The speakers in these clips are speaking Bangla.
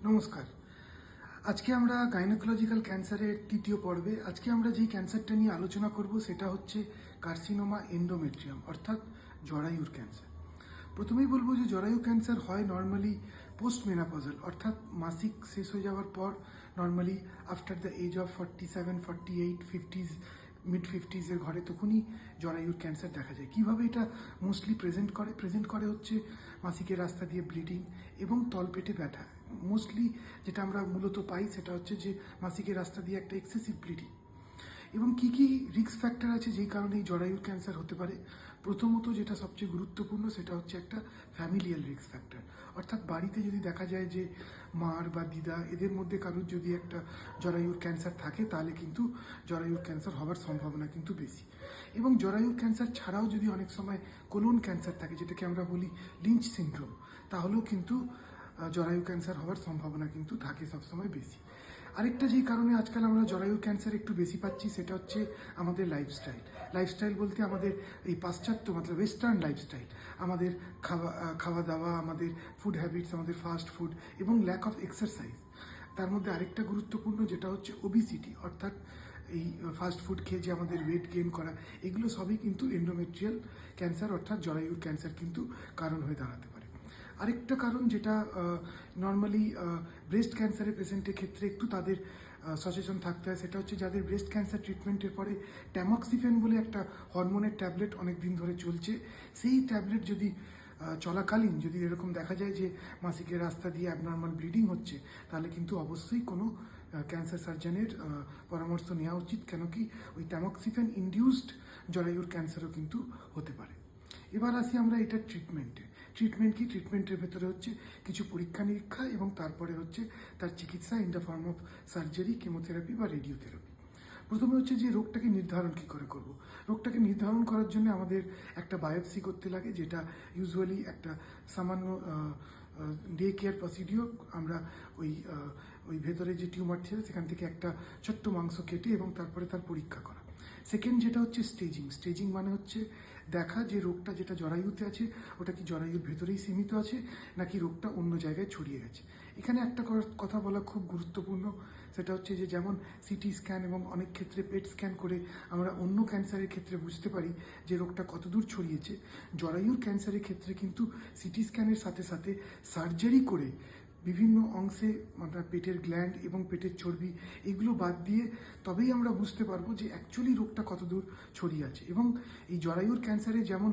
নমস্কার। আজকে আমরা গাইনোকোলজিক্যাল ক্যান্সারের তৃতীয় পর্বে আজকে আমরা যেই ক্যান্সারটা নিয়ে আলোচনা করব সেটা হচ্ছে কার্সিনোমা এন্ডোমেট্রিয়াম অর্থাৎ জরায়ুর ক্যান্সার। প্রথমেই বলবো যে জরায়ু ক্যান্সার হয় নর্মালি পোস্ট মেনোপজাল অর্থাৎ মাসিক শেষ হয়ে যাওয়ার পর, normally after the age of 47, 48, 50s, mid 50s-এর ঘরে তখনই জরায়ুর ক্যান্সার দেখা যায়। কিভাবে এটা মোস্টলি প্রেজেন্ট করে হচ্ছে মাসিকের রাস্তা দিয়ে ব্লিডিং এবং তলপেটে ব্যথা। মোস্টলি যেটা আমরা মূলত পাই সেটা হচ্ছে যে মাসিকের রাস্তা দিয়ে একটা এক্সেসিভ ব্লিডিং। এবং কি কি রিস্ক ফ্যাক্টর আছে যেই কারণে এই জরায়ুর ক্যান্সার হতে পারে। প্রথমত যেটা সবচেয়ে গুরুত্বপূর্ণ সেটা হচ্ছে একটা ফ্যামিলিয়াল রিস্ক ফ্যাক্টর, অর্থাৎ বাড়িতে যদি দেখা যায় যে মার বা দিদা এদের মধ্যে কারোর যদি একটা জরায়ুর ক্যান্সার থাকে তাহলে কিন্তু জরায়ুর ক্যান্সার হওয়ার সম্ভাবনা কিন্তু বেশি। এবং জরায়ুর ক্যান্সার ছাড়াও যদি অনেক সময় কোলন ক্যান্সার থাকে, যেটাকে আমরা বলি লিঞ্চ সিনড্রোম, তাহলেও কিন্তু জরায়ু ক্যান্সার হওয়ার সম্ভাবনা কিন্তু থাকে সবসময় বেশি। আরেকটা যেই কারণে আজকাল আমরা জরায়ু ক্যান্সার একটু বেশি পাচ্ছি সেটা হচ্ছে আমাদের লাইফস্টাইল বলতে আমাদের এই পাশ্চাত্য ওয়েস্টার্ন লাইফস্টাইল, আমাদের খাওয়া দাওয়া, আমাদের ফুড হ্যাবিটস, আমাদের ফাস্ট ফুড এবং ল্যাক অফ এক্সারসাইজ। তার মধ্যে আরেকটা গুরুত্বপূর্ণ যেটা হচ্ছে ওবিসিটি, অর্থাৎ এই ফাস্ট ফুড খেয়ে যে আমাদের ওয়েট গেইন করা, এগুলো সবই কিন্তু এন্ডোমেট্রিয়াল ক্যান্সার অর্থাৎ জরায়ুর ক্যান্সার কিন্তু কারণ হয়ে দাঁড়াতে পারে। আরেকটা কারণ যেটা নর্মালি ব্রেস্ট ক্যান্সারের পেশেন্টের ক্ষেত্রে একটু তাদের সচেতন থাকতে হয়, সেটা হচ্ছে যাদের ব্রেস্ট ক্যান্সার ট্রিটমেন্টের পরে ট্যামক্সিফেন বলে একটা হরমোনের ট্যাবলেট অনেক দিন ধরে চলছে, সেই ট্যাবলেট যদি চলাকালীন যদি এরকম দেখা যায় যে মাসিকের রাস্তা দিয়ে অ্যাবনর্মাল ব্লিডিং হচ্ছে, তাহলে কিন্তু অবশ্যই কোনো ক্যান্সার সার্জনের পরামর্শ নেওয়া উচিত, কেন কি ওই ট্যামক্সিফেন ইনডিউসড জরায়ুর ক্যান্সারও কিন্তু হতে পারে। এবার আসি আমরা এটার ট্রিটমেন্টের ভেতরে হচ্ছে কিছু পরীক্ষা নিরীক্ষা এবং তারপরে হচ্ছে তার চিকিৎসা in the form of surgery, chemotherapy বা রেডিওথেরাপি। প্রথমে হচ্ছে যে রোগটাকে নির্ধারণ কী করে করব। রোগটাকে নির্ধারণ করার জন্য আমাদের একটা বায়োপসি করতে লাগে, যেটা ইউজুয়ালি একটা সামান্য ডে কেয়ার প্রসিডিওর। আমরা ওই ভেতরে যে টিউমার ছিল সেখান থেকে একটা ছোট্ট মাংস কেটে এবং তারপরে তার পরীক্ষা করা। সেকেন্ড যেটা হচ্ছে স্টেজিং মানে হচ্ছে দেখা যে রোগটা যেটা জরায়ুতে আছে ওটা কি জরায়ুর ভেতরেই সীমিত আছে নাকি রোগটা অন্য জায়গায় ছড়িয়ে গেছে। এখানে একটা কথা বলা খুব গুরুত্বপূর্ণ, সেটা হচ্ছে যে যেমন সিটি স্ক্যান এবং অনেক ক্ষেত্রে পেট স্ক্যান করে আমরা অন্য ক্যান্সারের ক্ষেত্রে বুঝতে পারি যে রোগটা কতদূর ছড়িয়েছে, জরায়ুর ক্যান্সারের ক্ষেত্রে কিন্তু সিটি স্ক্যানের সাথে সাথে সার্জারি করে বিভিন্ন অংশে আমরা পেটের গ্ল্যান্ড এবং পেটের চর্বি এগুলো বাদ দিয়ে তবেই আমরা বুঝতে পারবো যে অ্যাকচুয়ালি রোগটা কতদূর ছড়িয়ে আছে। এবং এই জরায়ুর ক্যান্সারে যেমন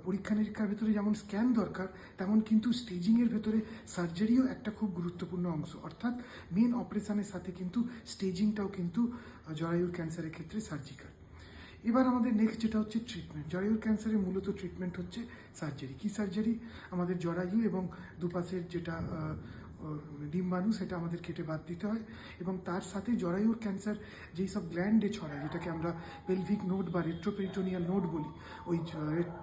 পরীক্ষা নিরীক্ষার ভেতরে যেমন স্ক্যান দরকার, তেমন কিন্তু স্টেজিংয়ের ভেতরে সার্জারিও একটা খুব গুরুত্বপূর্ণ অংশ, অর্থাৎ মেন অপারেশনের সাথে কিন্তু স্টেজিংটাও কিন্তু জরায়ুর ক্যান্সারের ক্ষেত্রে সার্জিক্যাল। এবার আমাদের নেক্সট যেটা হচ্ছে ট্রিটমেন্ট। জরায়ুর ক্যান্সারের মূলত ট্রিটমেন্ট হচ্ছে সার্জারি। কি সার্জারি? আমাদের জরায়ু এবং দুপাশের যেটা ডিম্বাণু সেটা আমাদের কেটে বাদ দিতে হয় এবং তার সাথে জরায়ুর ক্যান্সার যেই সব গ্ল্যান্ডে ছড়ায়, যেটাকে আমরা পেলভিক নোড বা রেট্রোপেরিটোনিয়াল নোড বলি, ওই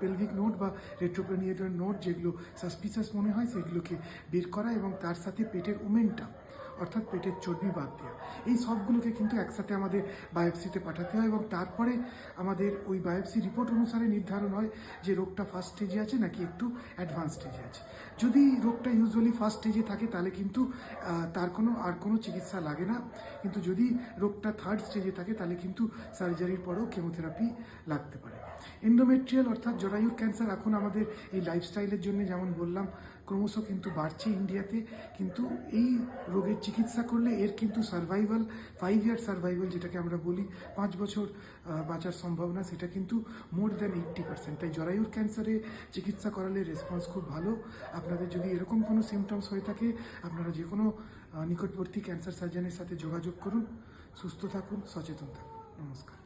পেলভিক নোড বা রেট্রোপেরিটোনিয়াল নোড যেগুলো সাসপিশাস মনে হয় সেগুলোকে বের করা এবং তার সাথে পেটের ওমেনটা অর্থাৎ পেটের চর্বি বাদ দেওয়া, এই সবগুলোকে কিন্তু একসাথে আমাদের বায়োপসিতে পাঠাতে হয় এবং তারপরে আমাদের ওই বায়োপসি রিপোর্ট অনুসারে নির্ধারণ হয় যে রোগটা ফার্স্ট স্টেজে আছে নাকি একটু অ্যাডভান্স স্টেজে আছে। যদি রোগটা ইউজুয়ালি ফার্স্ট স্টেজে থাকে তাহলে কিন্তু তার কোনো চিকিৎসা লাগে না, কিন্তু যদি রোগটা থার্ড স্টেজে থাকে তাহলে কিন্তু সার্জারির পরেও কেমোথেরাপি লাগতে পারে। এন্ডোমেট্রিয়াল অর্থাৎ জরায়ুর ক্যান্সার এখন আমাদের এই লাইফস্টাইলের জন্য যেমন বললাম ক্রমশ কিন্তু বাড়ছে ইন্ডিয়াতে, কিন্তু এই রোগের চিকিৎসা করলে এর কিন্তু সার্ভাইভাল 5 ইয়ার সার্ভাইভাল, যেটাকে আমরা বলি 5 বছর বাঁচার সম্ভাবনা, সেটা কিন্তু মোর দ্যান 80%। তাই জরায়ুর ক্যান্সারে চিকিৎসা করালে রেসপন্স খুব ভালো। আপনাদের যদি এরকম কোনো সিমটমস হয়ে থাকে আপনারা যে কোনো নিকটবর্তী ক্যান্সার সার্জনের সাথে যোগাযোগ করুন। সুস্থ থাকুন, সচেতন থাকুন। নমস্কার।